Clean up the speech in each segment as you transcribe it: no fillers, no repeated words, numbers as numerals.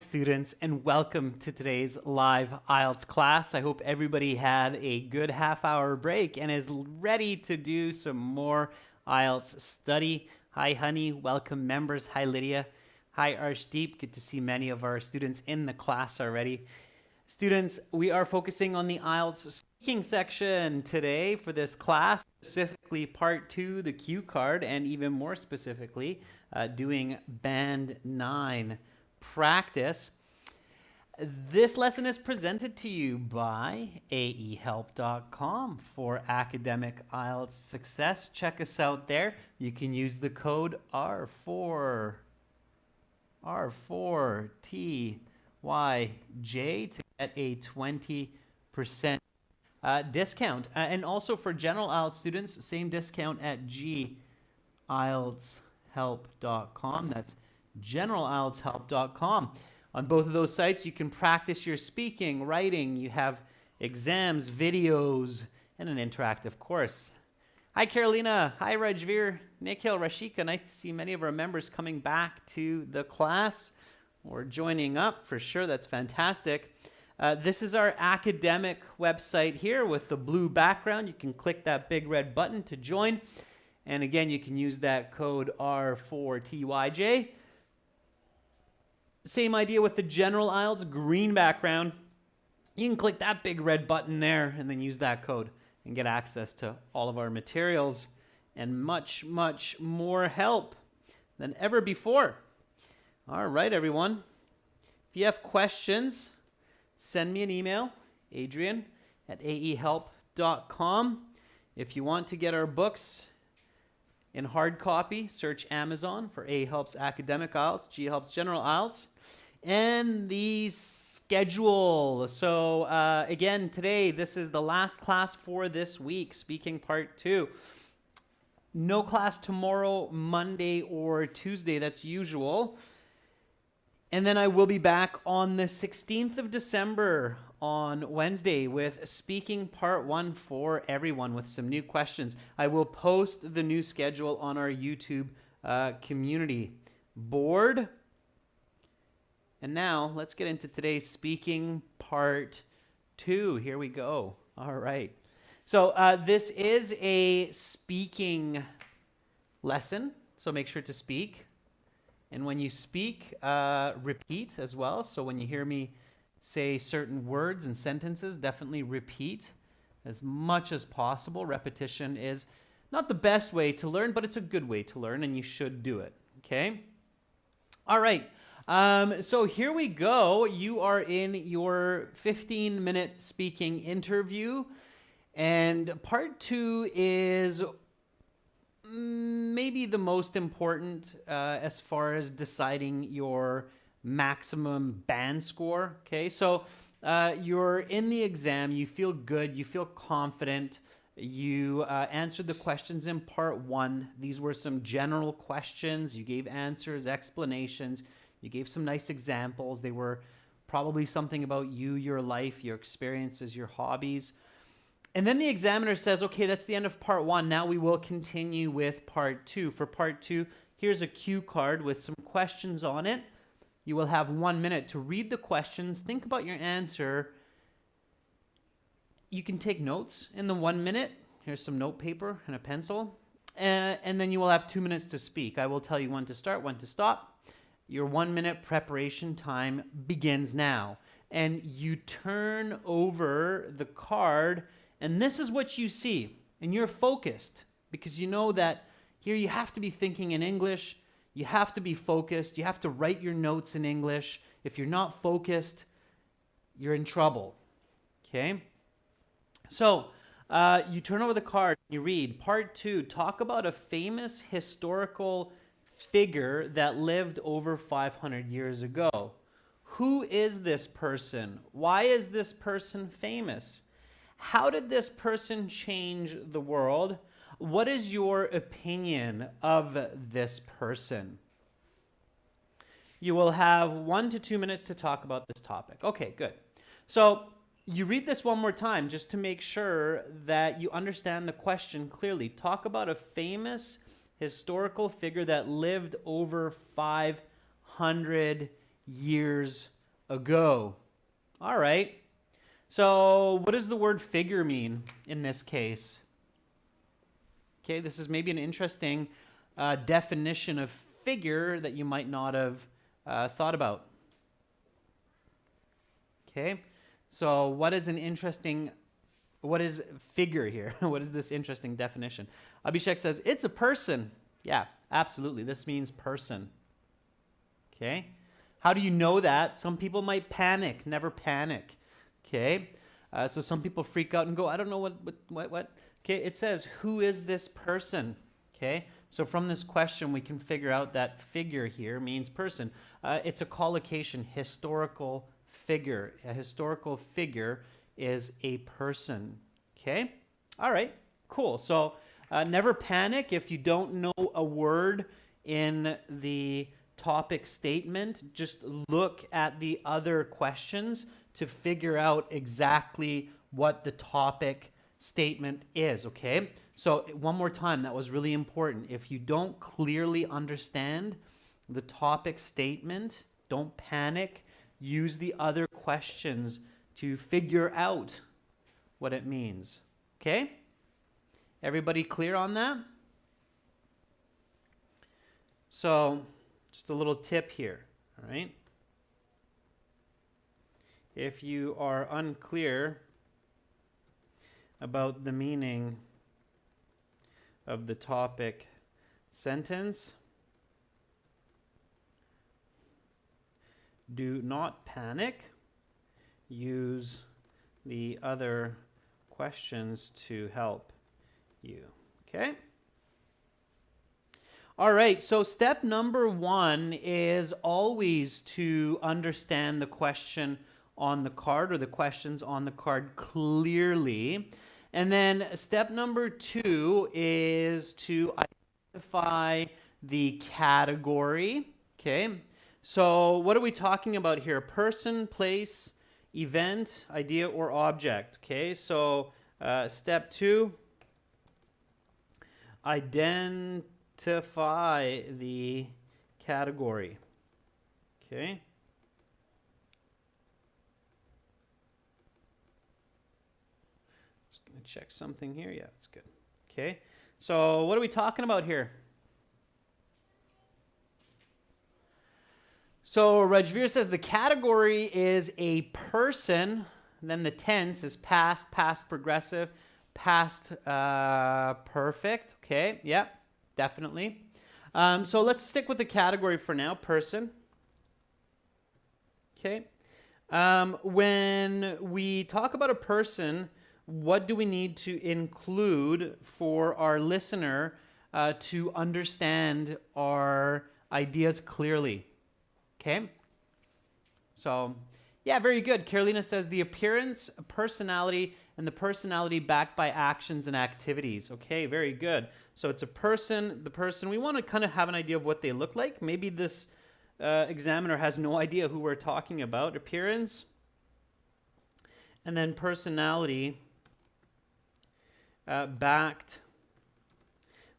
students, and welcome to today's live IELTS class. I hope everybody had a good half-hour break and is ready to do some more IELTS study. Hi, honey. Welcome, members. Hi, Lydia. Hi, Arshdeep. Good to see many of our students in the class already. Students, we are focusing on the IELTS speaking section today for this class, specifically part 2, the cue card, and even more specifically, doing band 9 practice. This lesson is presented to you by aehelp.com for academic IELTS success. Check us out there. You can use the code R4TYJ to get a 20% discount. And also for general IELTS students, same discount at IELTShelp.com. That's generalieltshelp.com. On both of those sites, you can practice your speaking, writing. You have exams, videos, and an interactive course. Hi, Carolina. Hi, Rajveer, Nikhil, Rashika. Nice to see many of our members coming back to the class or joining up for sure. That's fantastic. This is our academic website here with the blue background. You can click that big red button to join. And again, you can use that code R4TYJ. Same idea with the general IELTS green background. You can click that big red button there and then use that code and get access to all of our materials and much, much more help than ever before. All right, everyone. If you have questions, send me an email, adrian@aehelp.com. If you want to get our books in hard copy, search Amazon for A Helps Academic IELTS, G Helps General IELTS, and the schedule. So again, today, this is the last class for this week, speaking part 2. No class tomorrow, Monday, or Tuesday. That's usual. And then I will be back on the 16th of December on Wednesday with speaking part 1 for everyone with some new questions. I will post the new schedule on our YouTube community board. And now let's get into today's speaking part 2. Here we go. All right. So this is a speaking lesson. So make sure to speak. And when you speak, repeat as well. So when you hear me say certain words and sentences, definitely repeat as much as possible. Repetition is not the best way to learn, but it's a good way to learn, and you should do it. Okay? All right. So here we go. You are in your 15-minute speaking interview, and part 2 is maybe the most important as far as deciding your maximum band score. Okay, so you're in the exam, you feel good, you feel confident, you answered the questions in part 1. These were some general questions. You gave answers, explanations, you gave some nice examples. They were probably something about you, your life, your experiences, your hobbies. And then the examiner says, okay, that's the end of part 1. Now we will continue with part 2. For part 2, here's a cue card with some questions on it. You will have 1 minute to read the questions, think about your answer. You can take notes in the 1 minute. Here's some note paper and a pencil. And then you will have 2 minutes to speak. I will tell you when to start, when to stop. Your 1 minute preparation time begins now. And you turn over the card, and this is what you see. And you're focused because you know that here you have to be thinking in English. You have to be focused. You have to write your notes in English. If you're not focused, you're in trouble. Okay? So you turn over the card, you read part 2, talk about a famous historical figure that lived over 500 years ago. Who is this person? Why is this person famous? How did this person change the world? What is your opinion of this person? You will have 1 to 2 minutes to talk about this topic. Okay, good. So you read this one more time just to make sure that you understand the question clearly. Talk about a famous historical figure that lived over 500 years ago. All right. So what does the word figure mean in this case? Okay, this is maybe an interesting definition of figure that you might not have thought about. Okay, so what is figure here? What is this interesting definition? Abhishek says, it's a person. Yeah, absolutely. This means person. Okay, how do you know that? Some people might panic. Never panic. Okay, so some people freak out and go, I don't know what. Okay, it says, who is this person? Okay, so from this question, we can figure out that figure here means person. It's a collocation, historical figure. A historical figure is a person. Okay, all right, cool. So never panic if you don't know a word in the topic statement. Just look at the other questions to figure out exactly what the topic statement is, okay? So one more time, that was really important. If you don't clearly understand the topic statement, don't panic. Use the other questions to figure out what it means, okay? Everybody clear on that? So just a little tip here, all right? If you are unclear about the meaning of the topic sentence, do not panic. Use the other questions to help you. Okay? All right, so step number 1 is always to understand the question on the card or the questions on the card clearly. And then step number 2 is to identify the category. Okay, so what are we talking about here? Person, place, event, idea, or object. Okay, so step 2, identify the category. Okay. Just going to check something here. Yeah, that's good. Okay. So what are we talking about here? So Rajveer says the category is a person, then the tense is past, past progressive, past perfect. Okay, yeah, definitely. So let's stick with the category for now, person. Okay. When we talk about a person, what do we need to include for our listener to understand our ideas clearly? Okay, so yeah, very good. Carolina says the appearance, personality, and the personality backed by actions and activities. Okay, very good. So it's a person, the person, we want to kind of have an idea of what they look like. Maybe this examiner has no idea who we're talking about. Appearance, and then personality backed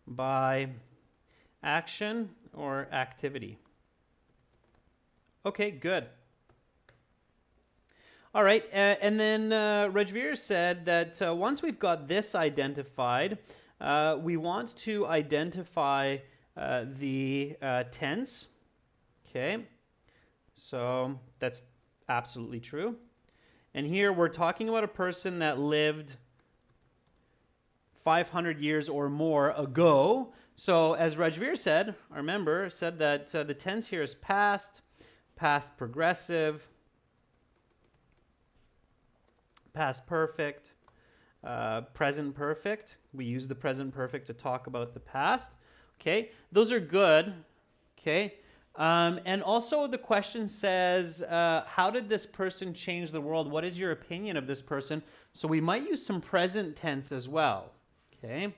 by action or activity. Okay, good. All right, and then Rajveer said that once we've got this identified, we want to identify the tense. Okay, so that's absolutely true. And here we're talking about a person that lived 500 years or more ago. So as Rajveer said, our member said that the tense here is past, past progressive, past perfect, present perfect. We use the present perfect to talk about the past. Okay, those are good. Okay, and also the question says, how did this person change the world? What is your opinion of this person? So we might use some present tense as well. Okay.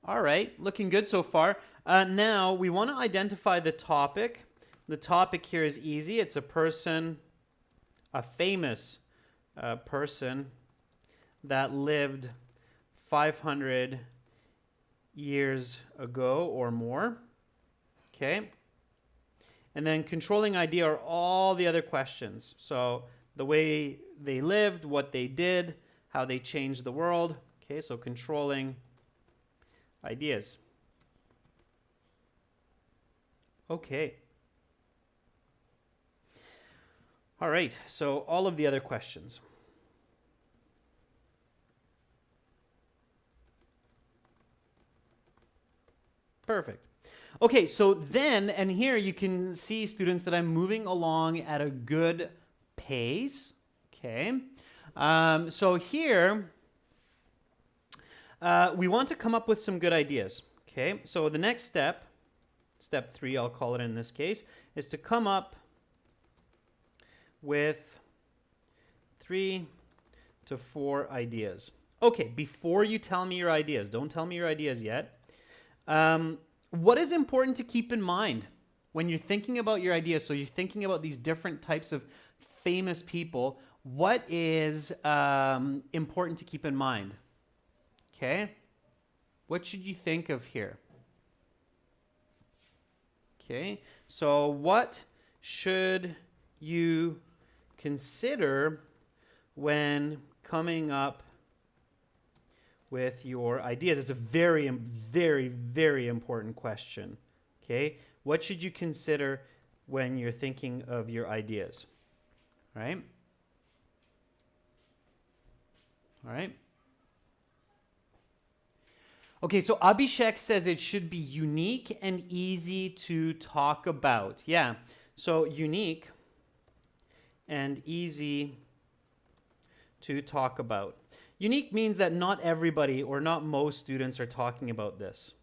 All right, looking good so far. Now we want to identify the topic. The topic here is easy. It's a person, a famous person that lived 500 years ago or more. Okay. And then controlling idea are all the other questions. So the way they lived, what they did, how they changed the world. Okay, so controlling ideas. Okay. All right, so all of the other questions. Perfect. Okay, so then, and here you can see, students, that I'm moving along at a good pace. Okay. So here, we want to come up with some good ideas. Okay, so the next step, step 3, I'll call it in this case, is to come up with 3 to 4 ideas. Okay, before you tell me your ideas, don't tell me your ideas yet. What is important to keep in mind when you're thinking about your ideas? So you're thinking about these different types of famous people. What is important to keep in mind? Okay, what should you think of here? Okay, so what should you consider when coming up with your ideas? It's a very, very, very important question. Okay, what should you consider when you're thinking of your ideas? All right? All right? Okay, so Abhishek says it should be unique and easy to talk about. Yeah, so unique and easy to talk about. Unique means that not everybody or not most students are talking about this.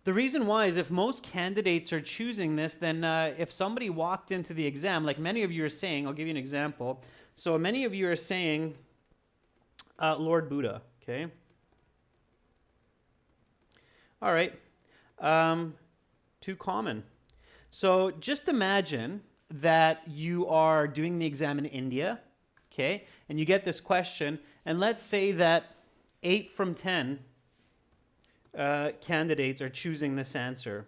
The reason why is if most candidates are choosing this, then if somebody walked into the exam, like many of you are saying, I'll give you an example. So many of you are saying Lord Buddha, okay? All right, too common. So just imagine that you are doing the exam in India, okay? And you get this question, and let's say that 8 from 10 candidates are choosing this answer.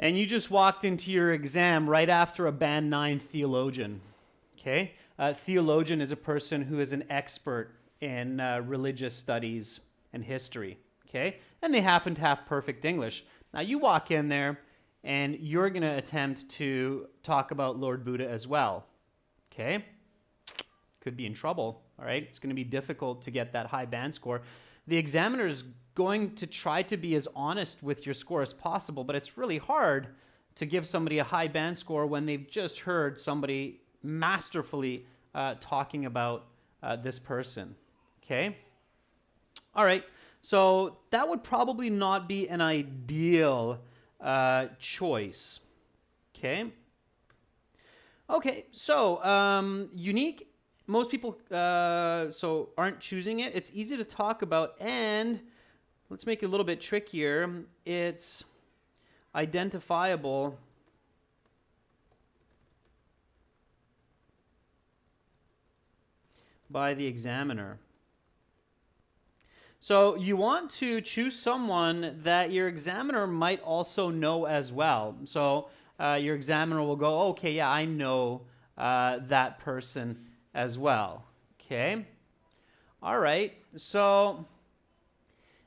And you just walked into your exam right after a Band 9 theologian, okay? Theologian is a person who is an expert in religious studies and history, okay? And they happen to have perfect English. Now you walk in there and you're going to attempt to talk about Lord Buddha as well, okay? Could be in trouble, all right? It's going to be difficult to get that high band score. The examiner is going to try to be as honest with your score as possible, but it's really hard to give somebody a high band score when they've just heard somebody masterfully talking about this person, okay? All right, so that would probably not be an ideal choice, okay? Okay, so unique, most people so aren't choosing it. It's easy to talk about, and let's make it a little bit trickier. It's identifiable by the examiner. So you want to choose someone that your examiner might also know as well. So your examiner will go, okay, yeah, I know that person as well. Okay. All right. So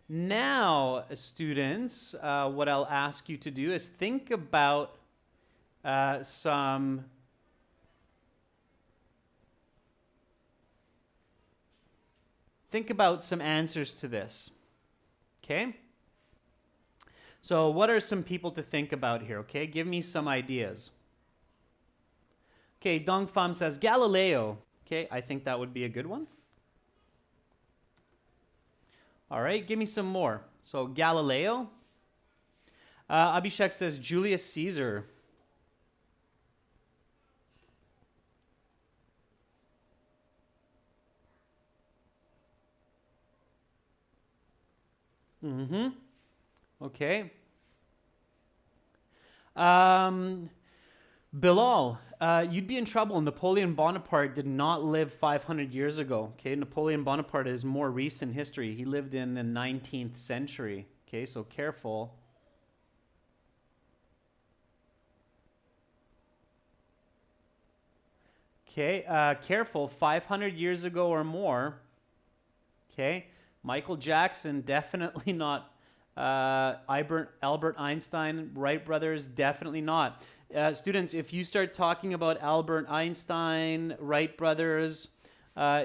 now, students, what I'll ask you to do is think about some answers to this. Okay? So what are some people to think about here? Okay, give me some ideas. Okay, Dong Pham says Galileo. Okay, I think that would be a good one. All right, give me some more. So Galileo. Abhishek says Julius Caesar. Mm-hmm. Okay. Um, Bilal, you'd be in trouble. Napoleon Bonaparte did not live 500 years ago. Okay, Napoleon Bonaparte is more recent history. He lived in the 19th century. Okay, so careful. Okay, careful. 500 years ago or more. Okay, Michael Jackson, definitely not. Albert Einstein, Wright brothers, definitely not. Students, if you start talking about Albert Einstein, Wright brothers,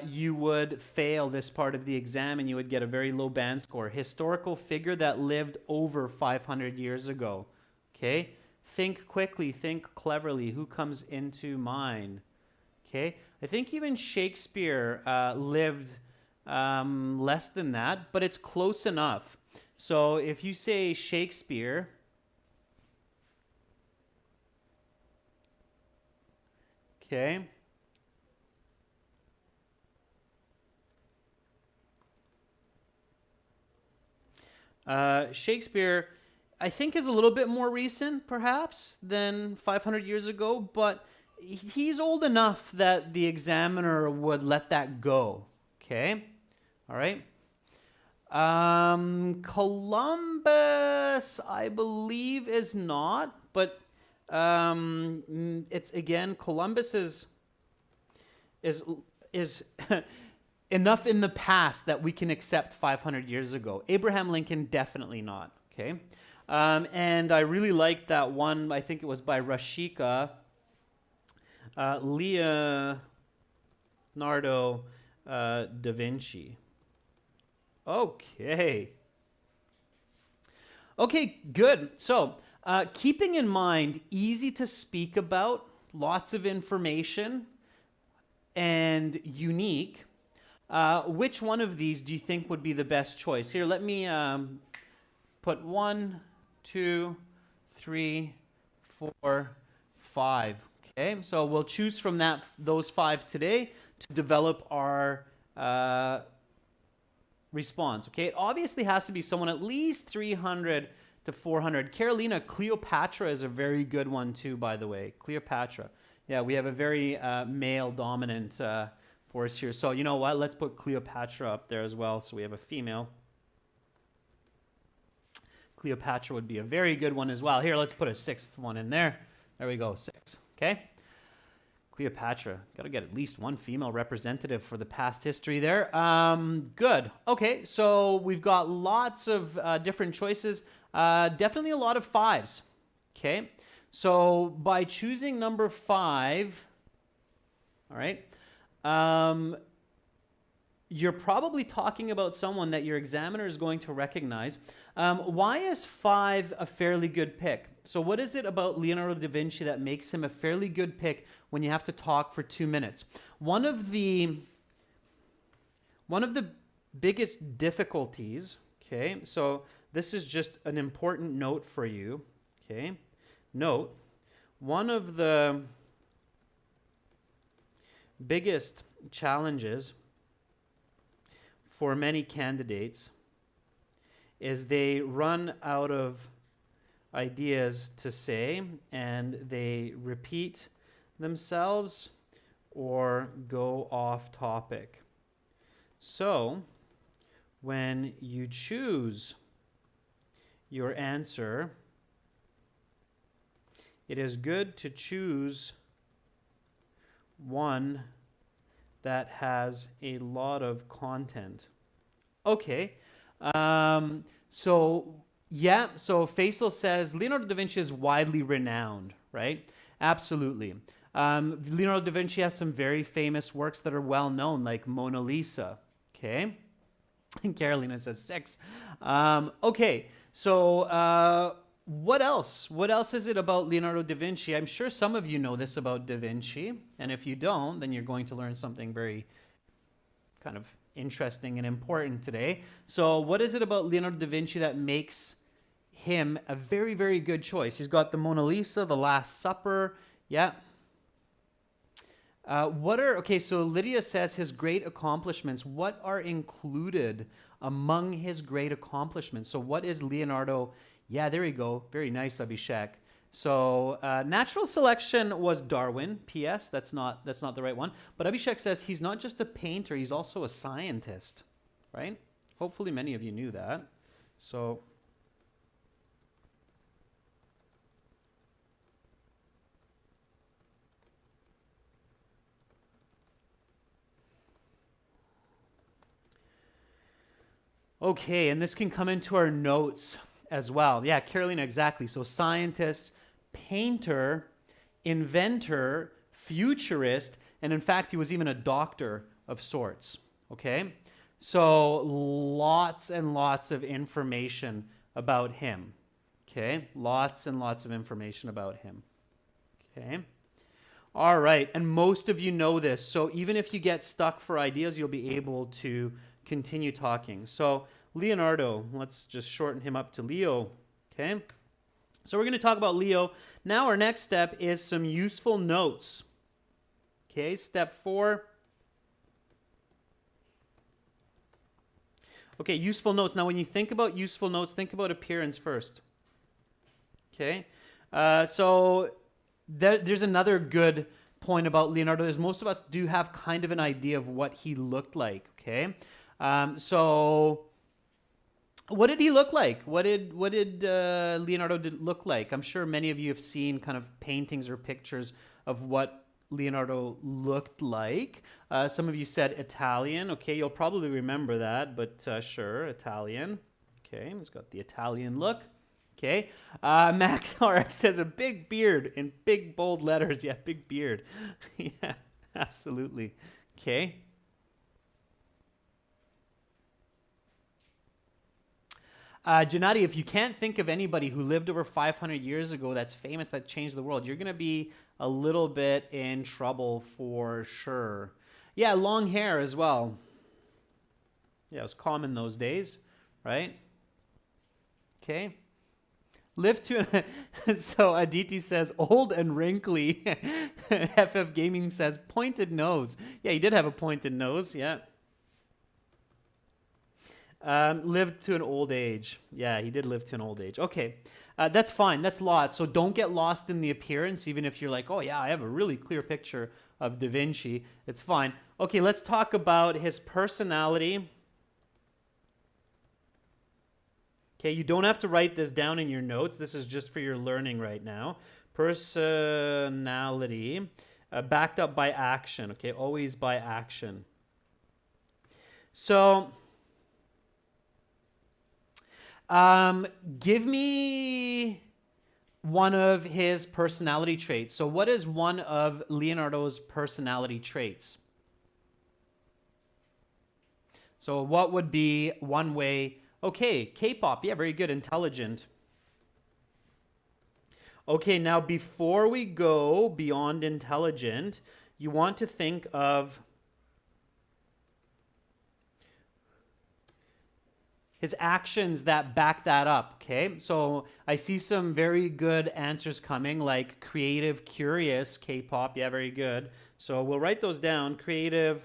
you would fail this part of the exam and you would get a very low band score. Historical figure that lived over 500 years ago. Okay? Think quickly, think cleverly. Who comes into mind? Okay? I think even Shakespeare lived less than that, but it's close enough. So if you say Shakespeare, okay, Shakespeare, I think, is a little bit more recent, perhaps, than 500 years ago, but he's old enough that the examiner would let that go. Okay, all right. Columbus, I believe, is not, but it's again Columbus is is enough in the past that we can accept 500 years ago. Abraham Lincoln, definitely not. Okay, and I really liked that one. I think it was by Rashika, Leonardo Da Vinci. Okay. Okay, good. So, keeping in mind, easy to speak about, lots of information, and unique, which one of these do you think would be the best choice? Here, let me put 1, 2, 3, 4, 5. Okay, so we'll choose from those 5 today to develop our response. Okay, it obviously has to be someone at least 300 to 400. Carolina, Cleopatra is a very good one too, by the way. Cleopatra. Yeah, we have a very male dominant force here. So you know what? Let's put Cleopatra up there as well. So we have a female. Cleopatra would be a very good one as well. Here, let's put a 6th one in there. There we go, 6. Okay. Cleopatra. Got to get at least one female representative for the past history there. Good. Okay, so we've got lots of different choices. Definitely a lot of 5s. Okay, so by choosing number 5, all right, you're probably talking about someone that your examiner is going to recognize. Why is 5 a fairly good pick? So what is it about Leonardo da Vinci that makes him a fairly good pick when you have to talk for 2 minutes? One of the biggest difficulties, okay, so this is just an important note for you, okay? Note, one of the biggest challenges for many candidates is they run out of ideas to say and they repeat themselves or go off topic. So when you choose your answer, it is good to choose one that has a lot of content. Okay, so Faisal says Leonardo da Vinci is widely renowned, right? Absolutely. Leonardo da Vinci has some very famous works that are well known, like Mona Lisa. Okay, and Carolina says 6. Okay, so what else? What else is it about Leonardo da Vinci? I'm sure some of you know this about Da Vinci, and if you don't, then you're going to learn something very kind of interesting and important today. So what is it about Leonardo da Vinci that makes him a very, very good choice? He's got the Mona Lisa, the Last Supper, yeah. Okay, so Lydia says his great accomplishments. What are included among his great accomplishments? So what is Leonardo? Yeah, there you go. Very nice, Abhishek. So natural selection was Darwin. P.S. That's not the right one. But Abhishek says he's not just a painter, he's also a scientist, right? Hopefully many of you knew that. So okay, and this can come into our notes as well. Yeah, Carolina, exactly. So scientist, painter, inventor, futurist, and in fact, he was even a doctor of sorts. Okay? So lots and lots of information about him. Okay? Lots and lots of information about him. Okay? All right, and most of you know this. So even if you get stuck for ideas, you'll be able to continue talking. So Leonardo, let's just shorten him up to Leo. Okay? So we're going to talk about Leo. Now our next step is some useful notes. Okay, step 4. Okay, useful notes. Now when you think about useful notes, think about appearance first. Okay? There's another good point about Leonardo is most of us do have kind of an idea of what he looked like, okay? So what did he look like? What did Leonardo look like? I'm sure many of you have seen kind of paintings or pictures of what Leonardo looked like. Some of you said Italian. Okay, you'll probably remember that, but sure, Italian. Okay, he's got the Italian look. Okay, Max RX says a big beard in big bold letters. Yeah, big beard. Yeah, absolutely. Okay. Gennady, if you can't think of anybody who lived over 500 years ago that's famous, that changed the world, you're going to be a little bit in trouble for sure. Yeah, long hair as well. Yeah, it was common those days, right? Okay. Live to so Aditi says old and wrinkly. FF Gaming says pointed nose. Yeah, he did have a pointed nose. Yeah. Lived to an old age. Yeah, he did live to an old age. Okay, that's fine. That's lots. So don't get lost in the appearance, even if you're like, oh yeah, I have a really clear picture of Da Vinci. It's fine. Okay, let's talk about his personality. Okay, you don't have to write this down in your notes. This is just for your learning right now. Personality, backed up by action. Okay, always by action. So, give me one of his personality traits. So what is one of Leonardo's personality traits? So what would be one way? Okay, K-pop. Yeah, very good. Intelligent. Okay, now before we go beyond intelligent, you want to think of his actions that back that up, okay? So I see some very good answers coming, like creative, curious, K-pop. Yeah, very good. So we'll write those down. Creative,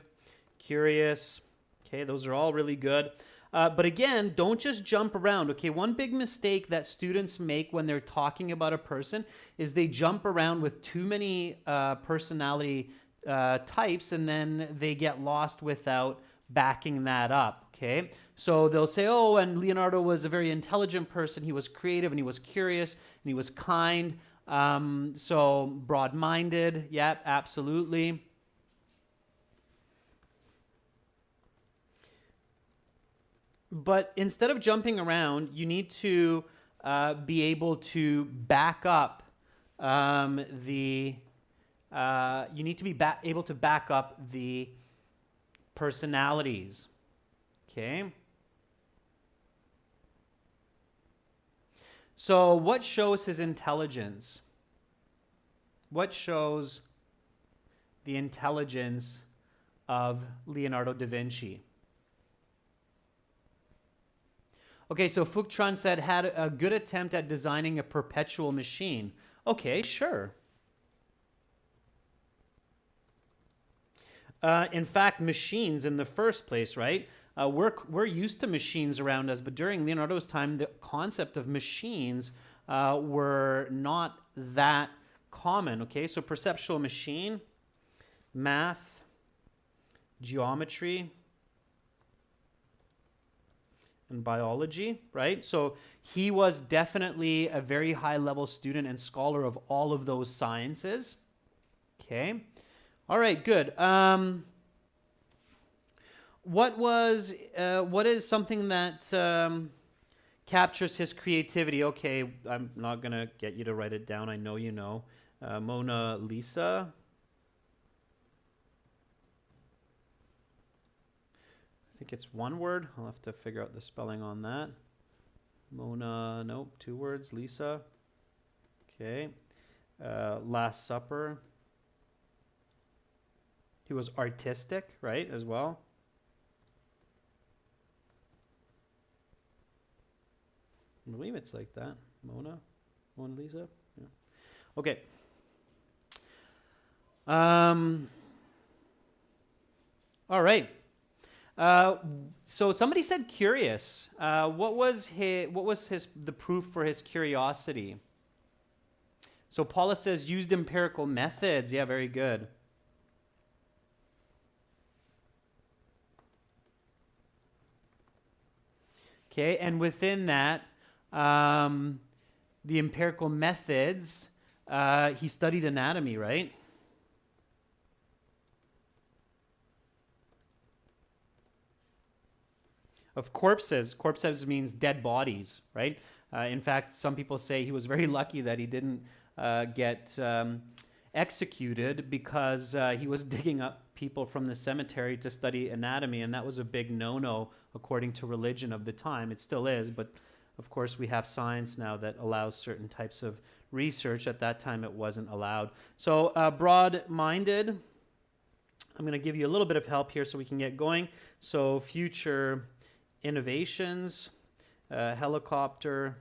curious. Okay, those are all really good. But again, don't just jump around, okay? One big mistake that students make when they're talking about a person is they jump around with too many personality types, and then they get lost without backing that up, okay? So they'll say, oh, and Leonardo was a very intelligent person. He was creative, and he was curious, and he was kind. So broad-minded, yeah, absolutely. But instead of jumping around, you need to be able to back up you need to be able to back up the personalities. Okay. So what shows his intelligence? What shows the intelligence of Leonardo da Vinci? Okay, so Fuktran said had a good attempt at designing a perpetual machine. Okay, sure. In fact, machines in the first place, right? We're used to machines around us, but during Leonardo's time, the concept of machines were not that common. Okay, so perceptual machine, math, geometry, and biology, right? So he was definitely a very high level student and scholar of all of those sciences. Okay. All right, good. What is something that captures his creativity? Okay, I'm not gonna get you to write it down. I know you know. Mona Lisa. I think it's one word. I'll have to figure out the spelling on that. Mona, nope, 2 words. Lisa. Okay. Last Supper. He was artistic, right, as well. I believe it's like that. Mona Lisa. Yeah. Okay. All right. So somebody said curious. What was the proof for his curiosity? So Paula says used empirical methods. Yeah, very good. Okay, and within that, the empirical methods, he studied anatomy, right? Of corpses. Corpses means dead bodies, right? In fact, some people say he was very lucky that he didn't get executed because he was digging up people from the cemetery to study anatomy, and that was a big no-no according to religion of the time. It still is, but of course we have science now that allows certain types of research. At that time it wasn't allowed. So broad-minded. I'm going to give you a little bit of help here so we can get going. So future innovations, helicopter,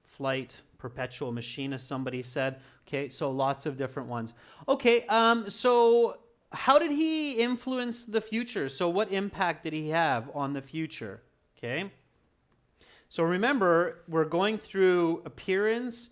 flight, perpetual machine, as somebody said. Okay, so lots of different ones. Okay, so how did he influence the future? So what impact did he have on the future? Okay, so remember, we're going through appearance,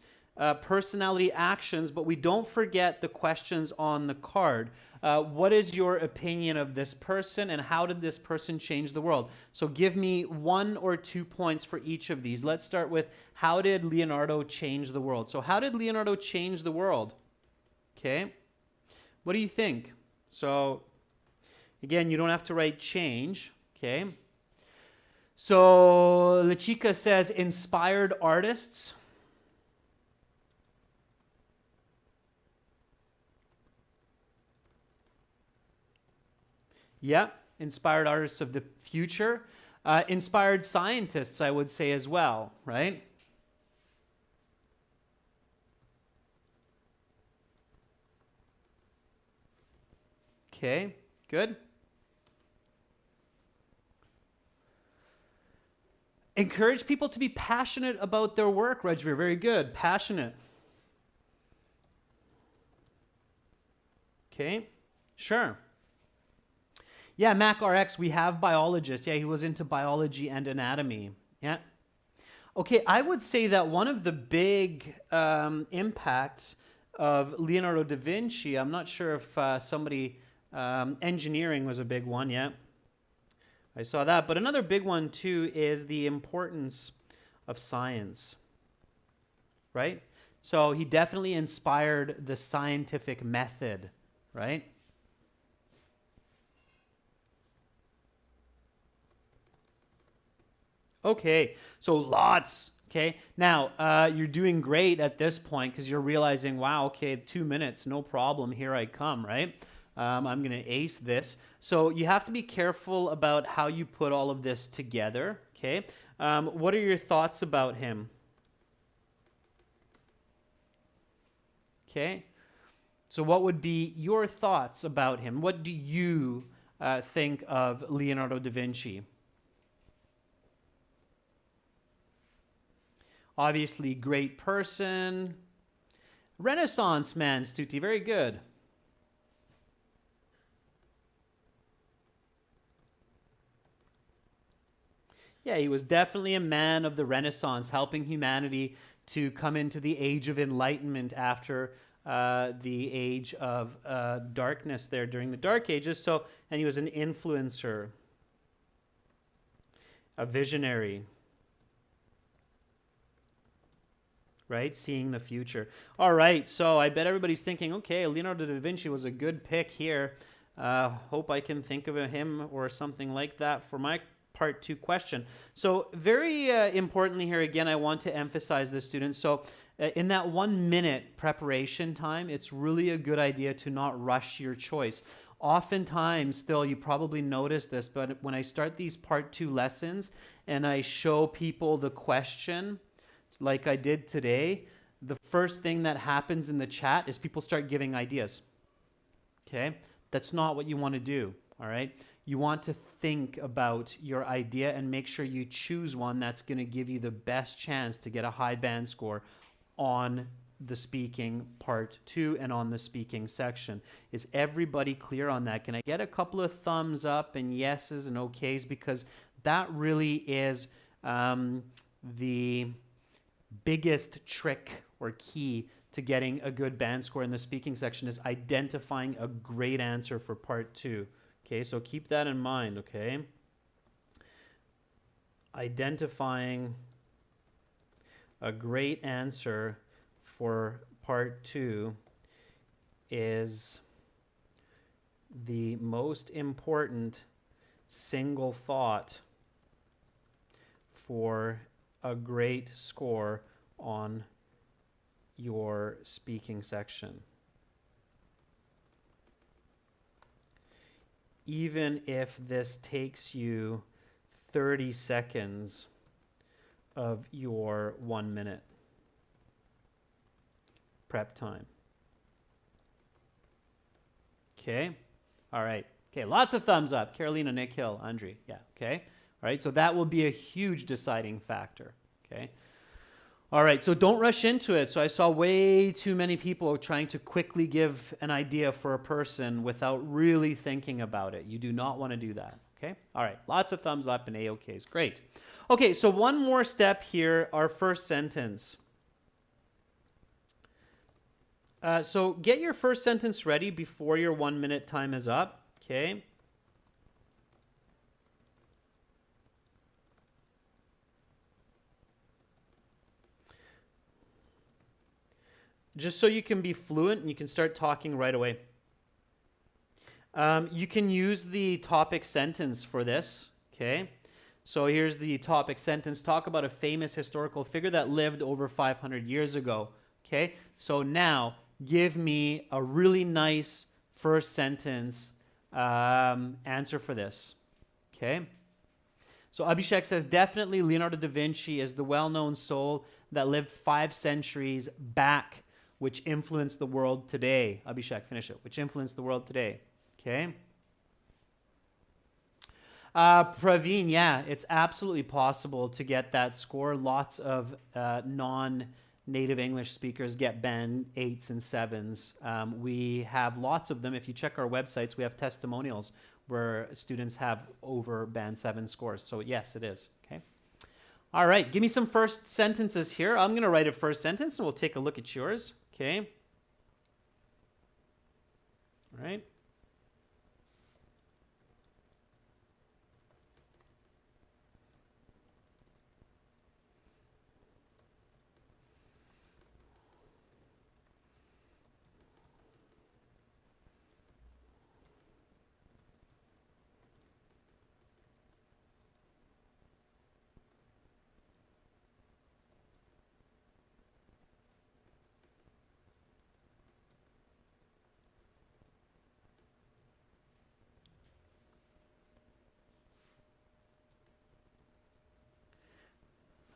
personality, actions, but we don't forget the questions on the card. What is your opinion of this person, and how did this person change the world? So give me 1 or 2 points for each of these. Let's start with, how did Leonardo change the world? So how did Leonardo change the world? Okay. What do you think? So again, you don't have to write change. Okay. So La Chica says inspired artists. Yeah, inspired artists of the future. Inspired scientists, I would say as well, right? Okay, good. Encourage people to be passionate about their work, Rajveer. Very good. Passionate. Okay, sure. Yeah, Mac RX, we have biologists. Yeah, he was into biology and anatomy. Yeah. Okay, I would say that one of the big impacts of Leonardo da Vinci, I'm not sure if engineering was a big one, yeah. I saw that. But another big one, too, is the importance of science, right? So he definitely inspired the scientific method, right? Okay, so lots. Okay, now you're doing great at this point because you're realizing, wow, okay, 2 minutes, no problem, here I come, right? I'm going to ace this. So you have to be careful about how you put all of this together, okay? What are your thoughts about him? Okay, so what would be your thoughts about him? What do you think of Leonardo da Vinci? Obviously, great person. Renaissance man, Stuti, very good. Yeah, he was definitely a man of the Renaissance, helping humanity to come into the age of enlightenment after the age of darkness there during the Dark Ages. So, and he was an influencer, a visionary, right? Seeing the future. All right, so I bet everybody's thinking, okay, Leonardo da Vinci was a good pick here. Hope I can think of him or something like that for my part 2 question. So very importantly here, again, I want to emphasize this, students. So in that 1 minute preparation time, it's really a good idea to not rush your choice. Oftentimes, still, you probably noticed this, but when I start these part 2 lessons and I show people the question, like I did today, the first thing that happens in the chat is people start giving ideas. Okay? That's not what you want to do, all right? You want to think about your idea and make sure you choose one that's going to give you the best chance to get a high band score on the speaking part 2 and on the speaking section. Is everybody clear on that? Can I get a couple of thumbs up and yeses and okays? Because that really is the biggest trick or key to getting a good band score in the speaking section, is identifying a great answer for part 2. Okay, so keep that in mind, okay? Identifying a great answer for part 2 is the most important single thought for a great score on your speaking section. Even if this takes you 30 seconds of your 1 minute prep time. Okay? All right. Okay, lots of thumbs up. Carolina, Nick Hill, Andre. Yeah, okay? All right, so that will be a huge deciding factor. Okay? All right, so don't rush into it. So I saw way too many people trying to quickly give an idea for a person without really thinking about it. You do not want to do that, okay? All right, lots of thumbs up and A-OKs. Great. Okay, so one more step here, our first sentence. So get your first sentence ready before your 1 minute time is up, okay? Just so you can be fluent and you can start talking right away. You can use the topic sentence for this, okay? So here's the topic sentence. Talk about a famous historical figure that lived over 500 years ago, okay? So now, give me a really nice first sentence answer for this, okay? So Abhishek says, definitely Leonardo da Vinci is the well-known soul that lived 5 centuries back, which influenced the world today. Abhishek, finish it. Which influenced the world today. Okay. Praveen, yeah, it's absolutely possible to get that score. Lots of non-native English speakers get band 8s and 7s. We have lots of them. If you check our websites, we have testimonials where students have over band 7 scores. So yes, it is. Okay. All right, give me some first sentences here. I'm going to write a first sentence and we'll take a look at yours. Okay. All right.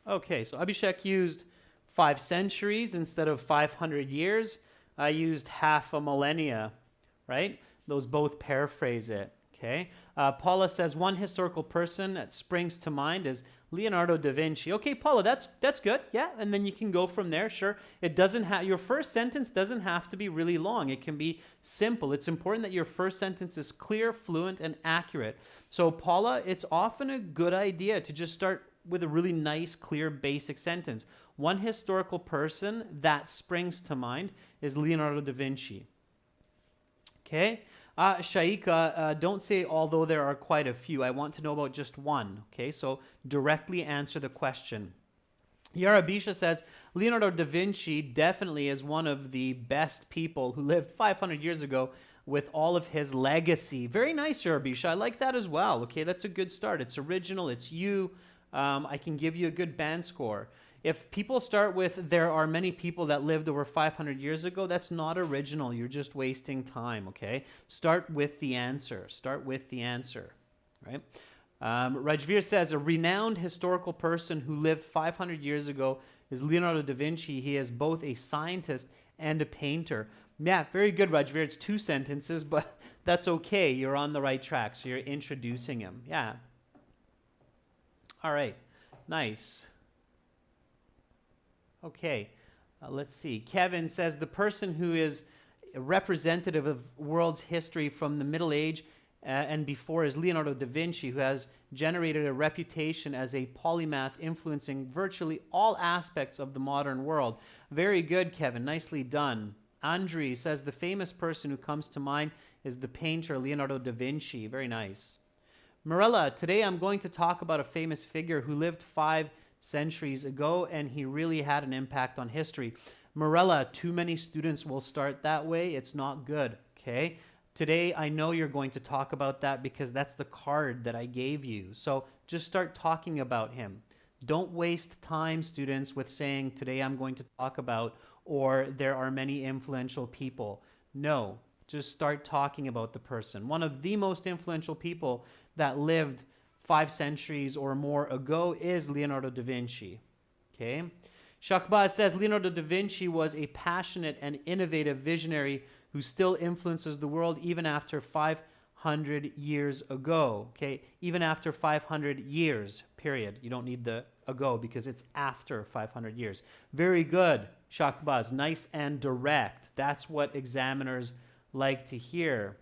Okay, so Abhishek used 5 centuries instead of 500 years. I used half a millennia, right? Those both paraphrase it, okay? Paula says, one historical person that springs to mind is Leonardo da Vinci. Okay, Paula, that's good. Yeah, and then you can go from there. Sure. It doesn't have your first sentence doesn't have to be really long. It can be simple. It's important that your first sentence is clear, fluent, and accurate. So, Paula, it's often a good idea to just start with a really nice, clear, basic sentence. One historical person that springs to mind is Leonardo da Vinci. Okay? Shaika, don't say although there are quite a few. I want to know about just one. Okay, so directly answer the question. Yarabisha says, Leonardo da Vinci definitely is one of the best people who lived 500 years ago with all of his legacy. Very nice, Yarabisha. I like that as well. Okay, that's a good start. It's original. It's you. I can give you a good band score. If people start with, there are many people that lived over 500 years ago, that's not original. You're just wasting time, okay? Start with the answer. Start with the answer, right? Rajveer says, a renowned historical person who lived 500 years ago is Leonardo da Vinci. He is both a scientist and a painter. Yeah, very good, Rajveer. It's 2 sentences, but that's okay. You're on the right track, so you're introducing him. Yeah. All right. Nice. Okay, let's see. Kevin says the person who is representative of world's history from the Middle Age and before is Leonardo da Vinci, who has generated a reputation as a polymath influencing virtually all aspects of the modern world. Very good, Kevin. Nicely done. Andre says the famous person who comes to mind is the painter Leonardo da Vinci. Very nice. Marilla, today I'm going to talk about a famous figure who lived 5 centuries ago, and he really had an impact on history. Morella, too many students will start that way. It's not good, okay? Today, I know you're going to talk about that because that's the card that I gave you. So just start talking about him. Don't waste time, students, with saying, today I'm going to talk about, or there are many influential people. No, just start talking about the person. One of the most influential people that lived 5 centuries or more ago is Leonardo da Vinci. Okay? Shakbaz says Leonardo da Vinci was a passionate and innovative visionary who still influences the world even after 500 years ago. Okay? Even after 500 years, period. You don't need the ago because it's after 500 years. Very good, Shakbaz. Nice and direct. That's what examiners like to hear.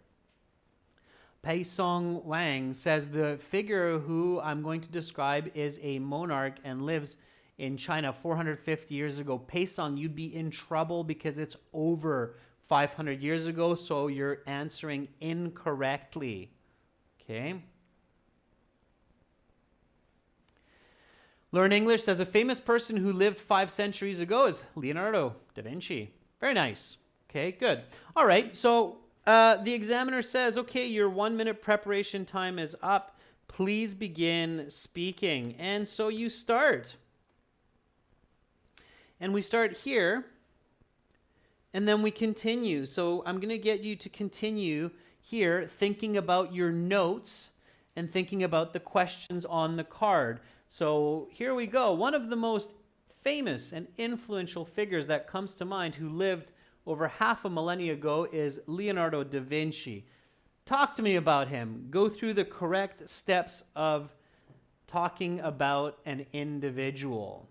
Pei Song Wang says the figure who I'm going to describe is a monarch and lives in China 450 years ago. Pei Song, you'd be in trouble because it's over 500 years ago, so you're answering incorrectly. Okay? Learn English says a famous person who lived 5 centuries ago is Leonardo da Vinci. Very nice. Okay, good. All right, so the examiner says, okay, your 1-minute preparation time is up. Please begin speaking. And so you start. And we start here. And then we continue. So I'm going to get you to continue here thinking about your notes and thinking about the questions on the card. So here we go. One of the most famous and influential figures that comes to mind who lived over half a millennia ago is Leonardo da Vinci. Talk to me about him. Go through the correct steps of talking about an individual.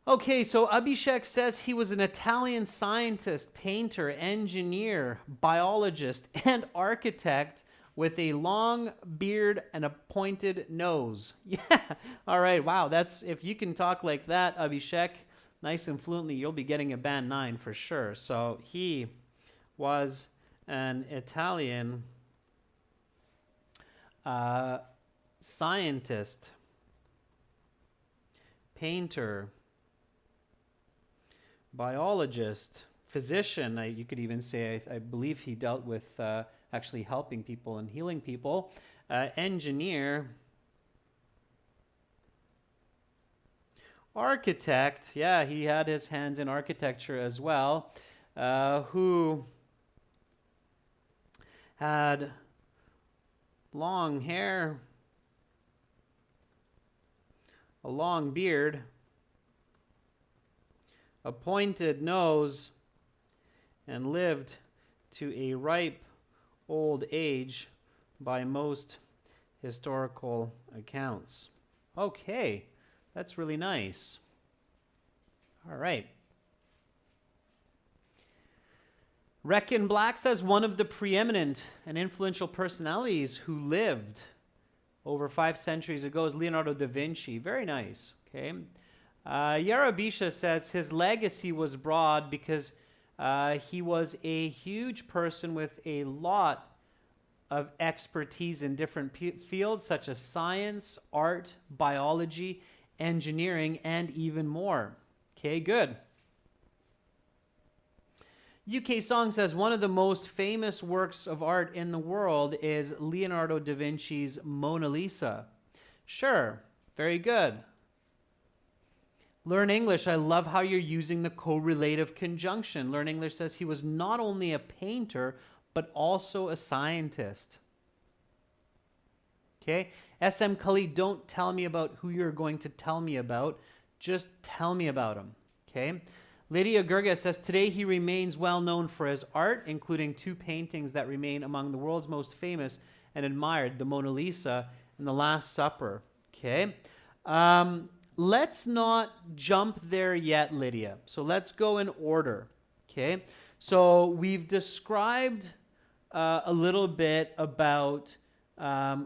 Okay, so Abhishek says he was an Italian scientist, painter, engineer, biologist, and architect with a long beard and a pointed nose. Yeah, all right, wow, that's, if you can talk like that, Abhishek, nice and fluently, you'll be getting a band 9 for sure. So he was an Italian scientist, painter, biologist, physician, you could even say, I believe he dealt with actually helping people and healing people, engineer, architect, yeah, he had his hands in architecture as well, who had long hair, a long beard, a pointed nose, and lived to a ripe old age by most historical accounts. Okay, that's really nice. All right. Reckon Black says one of the preeminent and influential personalities who lived over 5 centuries ago is Leonardo da Vinci. Very nice. Okay. Yarabisha says his legacy was broad because he was a huge person with a lot of expertise in different fields such as science, art, biology, engineering, and even more. Okay, good. UK Song says one of the most famous works of art in the world is Leonardo da Vinci's Mona Lisa. Sure, very good. Learn English, I love how you're using the correlative conjunction. Learn English says he was not only a painter, but also a scientist. Okay, SM Khalid, don't tell me about who you're going to tell me about. Just tell me about him. Okay. Lydia Gurga says, today he remains well known for his art, including 2 paintings that remain among the world's most famous and admired, the Mona Lisa and the Last Supper. Okay. Let's not jump there yet, Lydia. So let's go in order. Okay. So we've described a little bit about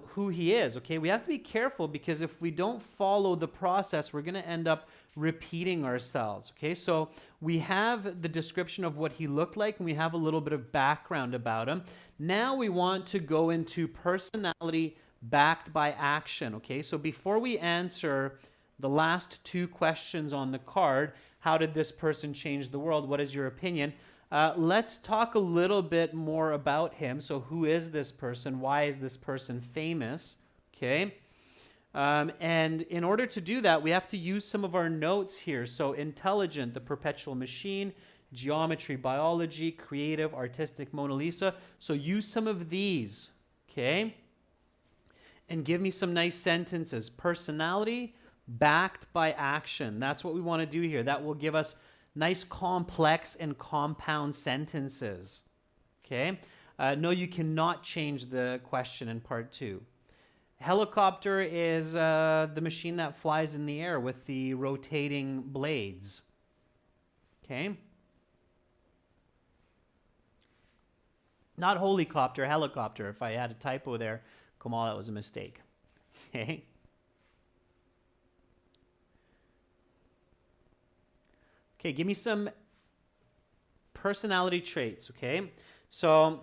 who he is. Okay. We have to be careful because if we don't follow the process, we're going to end up repeating ourselves. Okay, so we have the description of what he looked like and we have a little bit of background about him. Now we want to go into personality backed by action. Okay, so before we answer the last 2 questions on the card, how did this person change the world? What is your opinion? Let's talk a little bit more about him. So who is this person? Why is this person famous? Okay. And in order to do that, we have to use some of our notes here. So intelligent, the perpetual machine, geometry, biology, creative, artistic, Mona Lisa. So use some of these, okay? And give me some nice sentences. Personality backed by action. That's what we want to do here. That will give us nice complex and compound sentences, okay? No, you cannot change the question in part 2. Helicopter is the machine that flies in the air with the rotating blades. Okay? Not holicopter, helicopter. If I had a typo there, Kamal, that was a mistake. Okay? Okay, give me some personality traits, okay? So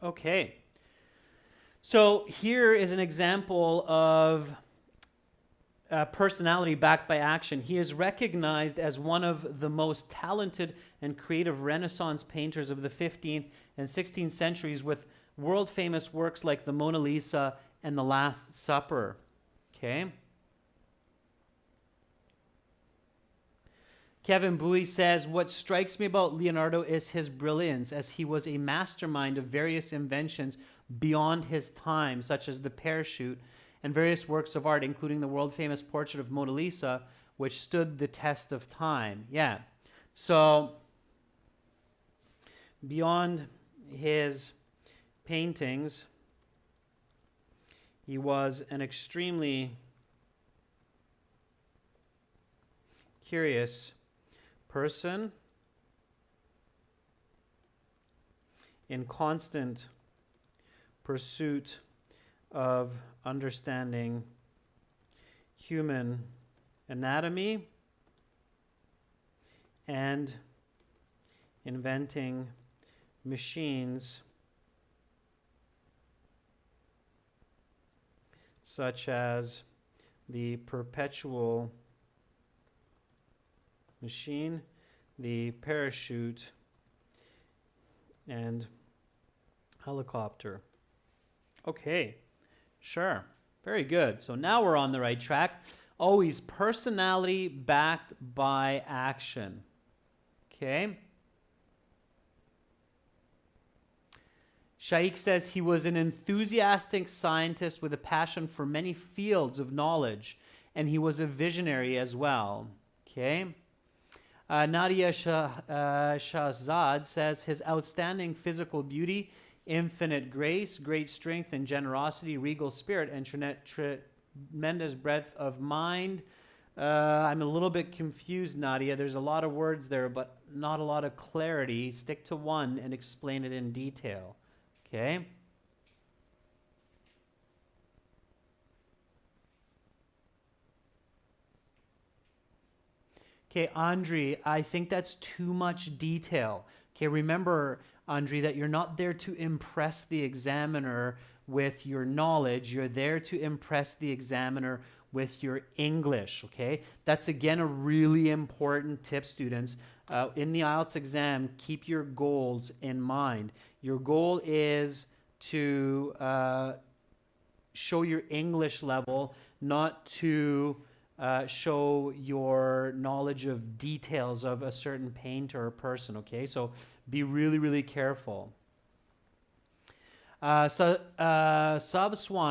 okay. So here is an example of personality backed by action. He is recognized as one of the most talented and creative Renaissance painters of the 15th and 16th centuries with world-famous works like the Mona Lisa and the Last Supper. Okay. Kevin Bowie says, what strikes me about Leonardo is his brilliance, as he was a mastermind of various inventions beyond his time, such as the parachute and various works of art, including the world-famous portrait of Mona Lisa, which stood the test of time. Yeah. So, beyond his paintings, he was an extremely curious person in constant pursuit of understanding human anatomy and inventing machines such as the perpetual machine, the parachute, and helicopter. Okay, sure. Very good. So now we're on the right track. Always personality backed by action. Okay. Shaikh says he was an enthusiastic scientist with a passion for many fields of knowledge, and he was a visionary as well. Okay. Nadia Shahzad says his outstanding physical beauty, infinite grace, great strength and generosity, regal spirit, and tremendous breadth of mind. I'm a little bit confused, Nadia. There's a lot of words there, but not a lot of clarity. Stick to one and explain it in detail. Okay? Okay, Andre, I think that's too much detail. Okay, remember, Andre, that you're not there to impress the examiner with your knowledge. You're there to impress the examiner with your English, okay? That's, again, a really important tip, students. In the IELTS exam, keep your goals in mind. Your goal is to show your English level, not to show your knowledge of details of a certain painter or person, okay? So be really, really careful. Savswan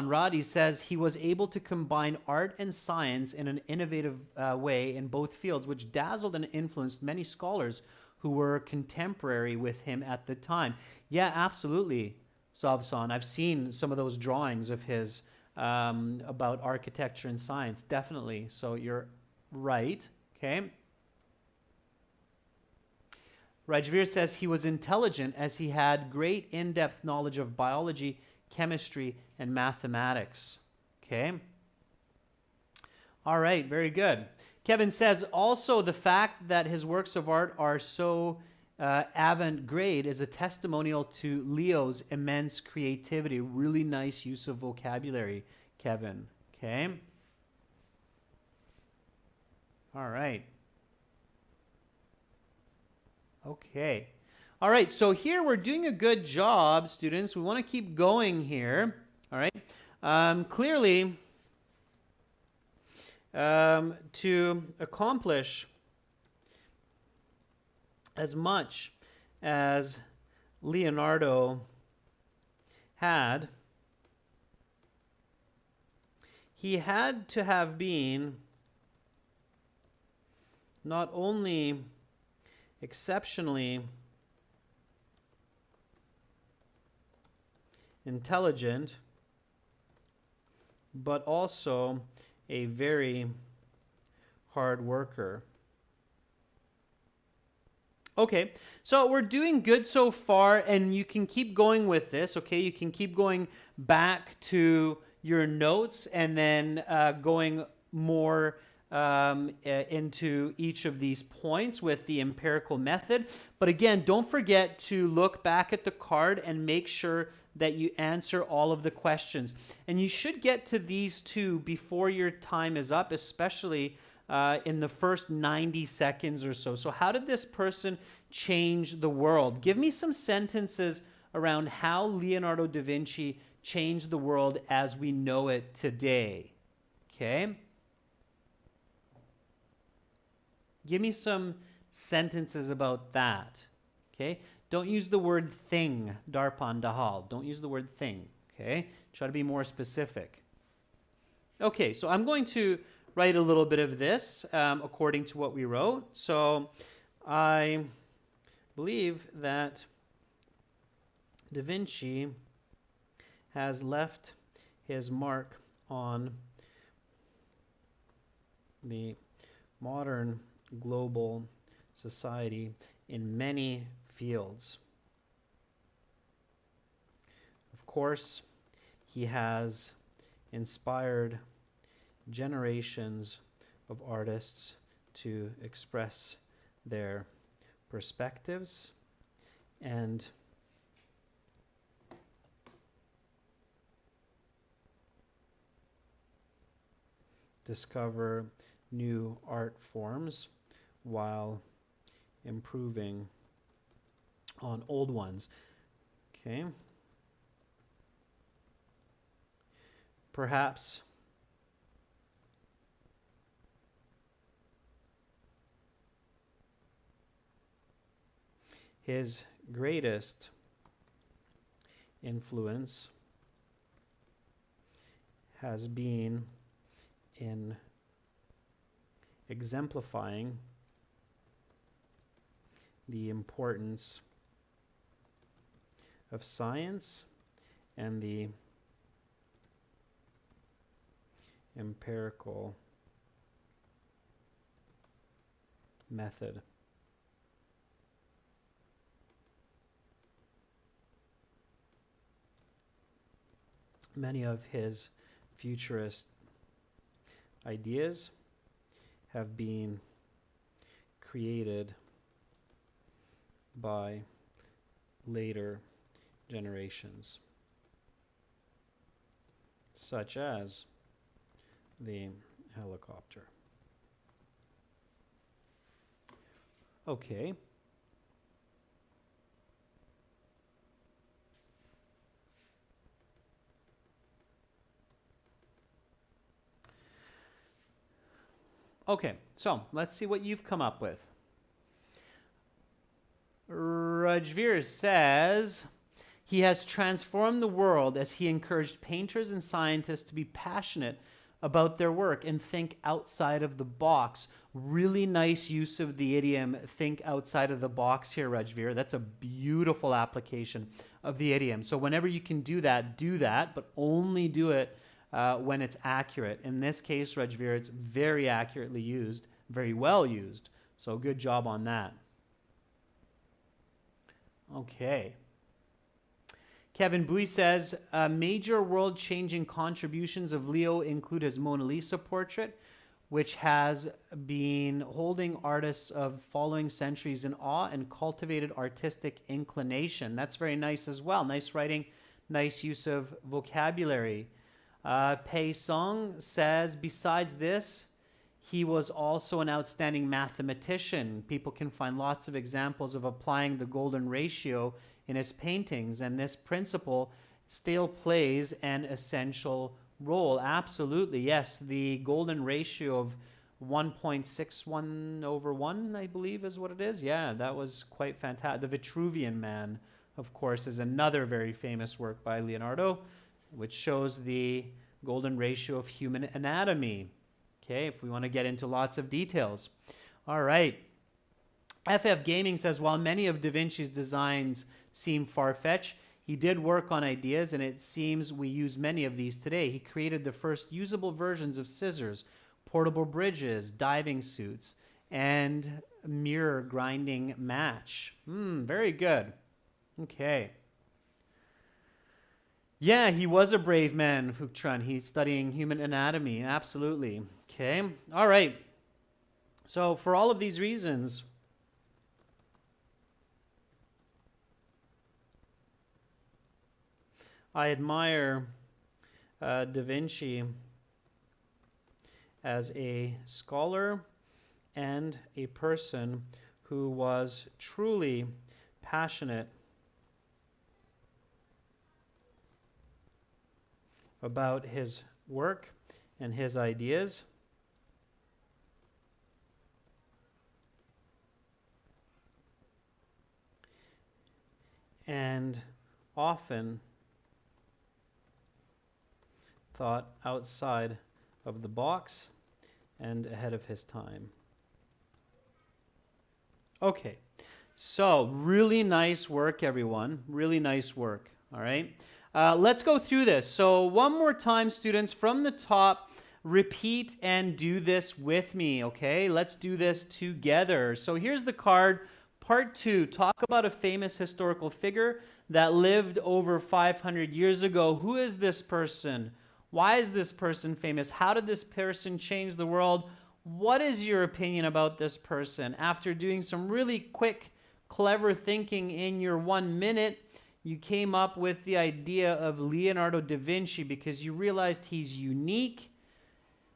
Radi says he was able to combine art and science in an innovative way in both fields, which dazzled and influenced many scholars who were contemporary with him at the time. Yeah, absolutely, Savswan. I've seen some of those drawings of his about architecture and science, definitely. So you're right, okay? Rajveer says he was intelligent as he had great in-depth knowledge of biology, chemistry, and mathematics. Okay? All right, very good. Kevin says also the fact that his works of art are so avant-garde is a testimonial to Leo's immense creativity. Really nice use of vocabulary, Kevin. Okay? All right. Okay. All right, so here we're doing a good job, students. We want to keep going here. All right. Clearly, to accomplish as much as Leonardo had, he had to have been not only exceptionally intelligent, but also a very hard worker. Okay, so we're doing good so far, and you can keep going with this, okay? You can keep going back to your notes and then going more into each of these points with the empirical method. But again, don't forget to look back at the card and make sure that you answer all of the questions. And you should get to these two before your time is up, especially in the first 90 seconds or so. So how did this person change the world? Give me some sentences around how Leonardo da Vinci changed the world as we know it today. Okay? Give me some sentences about that. Okay? Don't use the word thing, Darpan Dahal. Don't use the word thing. Okay? Try to be more specific. Okay, so I'm going to write a little bit of this according to what we wrote. So I believe that Da Vinci has left his mark on the modern global society in many fields. Of course, he has inspired generations of artists to express their perspectives and discover new art forms while improving on old ones. Okay. Perhaps his greatest influence has been in exemplifying the importance of science and the empirical method. Many of his futurist ideas have been created by later generations, such as the helicopter. Okay. Okay, so let's see what you've come up with. Rajveer says he has transformed the world as he encouraged painters and scientists to be passionate about their work and think outside of the box. Really nice use of the idiom think outside of the box here, Rajveer. That's a beautiful application of the idiom. So whenever you can do that, but only do it when it's accurate. In this case, Rajveer, it's very accurately used, very well used. So good job on that. Okay. Kevin Bui says, major world-changing contributions of Leo include his Mona Lisa portrait, which has been holding artists of following centuries in awe and cultivated artistic inclination. That's very nice as well. Nice writing, nice use of vocabulary. Pei Song says, besides this, he was also an outstanding mathematician. People can find lots of examples of applying the golden ratio in his paintings, and this principle still plays an essential role. Absolutely, yes. The golden ratio of 1.61 over 1, I believe is what it is. Yeah, that was quite fantastic. The Vitruvian Man, of course, is another very famous work by Leonardo, which shows the golden ratio of human anatomy. Okay, if we want to get into lots of details. All right. FF Gaming says, while many of Da Vinci's designs seem far-fetched, he did work on ideas, and it seems we use many of these today. He created the first usable versions of scissors, portable bridges, diving suits, and mirror grinding match. Very good. Okay. Yeah, he was a brave man, Fuktran. He's studying human anatomy. Absolutely. Okay. All right. So for all of these reasons, I admire Da Vinci as a scholar and a person who was truly passionate about his work and his ideas. And often thought outside of the box and ahead of his time. Okay, so really nice work, everyone. Really nice work, all right? Let's go through this. So one more time, students, from the top, repeat and do this with me, okay? Let's do this together. So here's the card. Part 2, talk about a famous historical figure that lived over 500 years ago. Who is this person? Why is this person famous? How did this person change the world? What is your opinion about this person? After doing some really quick, clever thinking in your 1 minute, you came up with the idea of Leonardo da Vinci because you realized he's unique.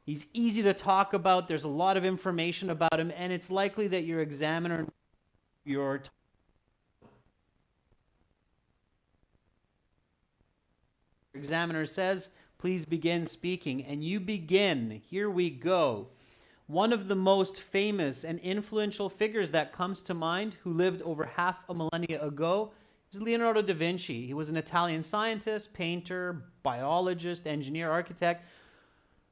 He's easy to talk about. There's a lot of information about him, and it's likely that your examiner says, please begin speaking, and you begin. Here we go. One of the most famous and influential figures that comes to mind, who lived over half a millennia ago, is Leonardo da Vinci. He was an Italian scientist, painter, biologist, engineer, architect,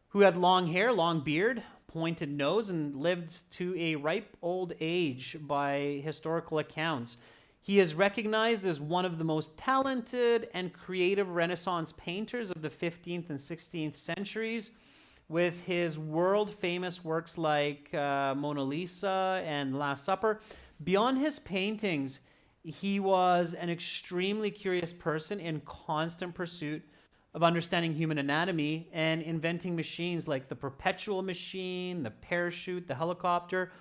who had long hair, long beard, pointed nose, and lived to a ripe old age by historical accounts. He is recognized as one of the most talented and creative Renaissance painters of the 15th and 16th centuries, with his world-famous works like Mona Lisa and Last Supper. Beyond his paintings, he was an extremely curious person in constant pursuit of understanding human anatomy and inventing machines like the perpetual machine, the parachute, the helicopter.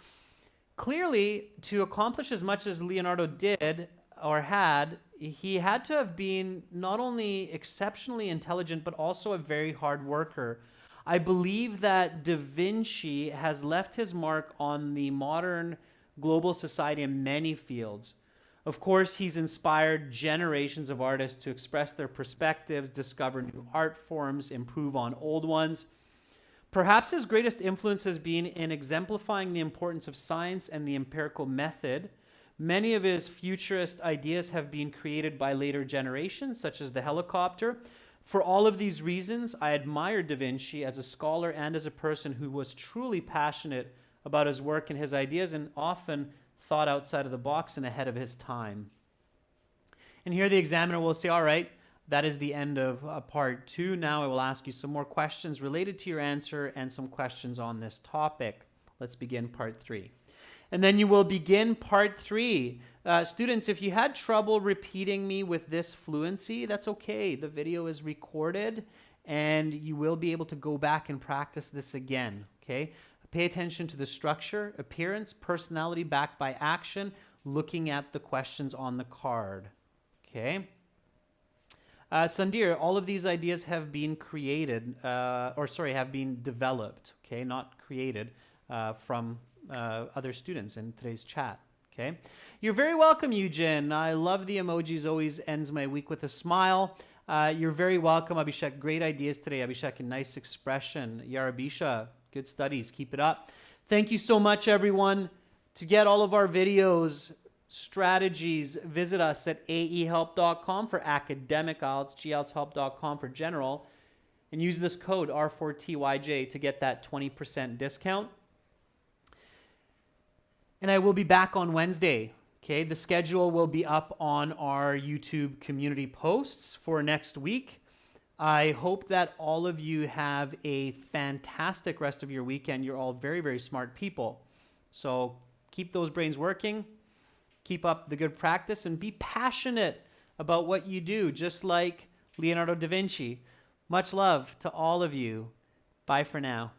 Clearly, to accomplish as much as Leonardo did or had, he had to have been not only exceptionally intelligent, but also a very hard worker. I believe that Da Vinci has left his mark on the modern global society in many fields. Of course, he's inspired generations of artists to express their perspectives, discover new art forms, improve on old ones. Perhaps his greatest influence has been in exemplifying the importance of science and the empirical method. Many of his futurist ideas have been created by later generations, such as the helicopter. For all of these reasons, I admire Da Vinci as a scholar and as a person who was truly passionate about his work and his ideas, and often thought outside of the box and ahead of his time. And here the examiner will say, all right, that is the end of part 2. Now I will ask you some more questions related to your answer and some questions on this topic. Let's begin part 3. And then you will begin part 3. Students, if you had trouble repeating me with this fluency, that's okay. The video is recorded and you will be able to go back and practice this again, okay? Pay attention to the structure, appearance, personality backed by action, looking at the questions on the card, okay? Sandir, all of these ideas have been created, have been developed, okay? Not created from other students in today's chat, okay? You're very welcome, Eugen. I love the emojis, always ends my week with a smile. You're very welcome, Abhishek. Great ideas today, Abhishek, and nice expression. Yarabisha, good studies. Keep it up. Thank you so much, everyone. To get all of our videos, strategies, visit us at aehelp.com for academic IELTS, geltshelp.com for general, and use this code R4TYJ to get that 20% discount. And I will be back on Wednesday. Okay, the schedule will be up on our YouTube community posts for next week. I hope that all of you have a fantastic rest of your weekend. You're all very, very smart people. So keep those brains working, keep up the good practice, and be passionate about what you do, just like Leonardo da Vinci. Much love to all of you. Bye for now.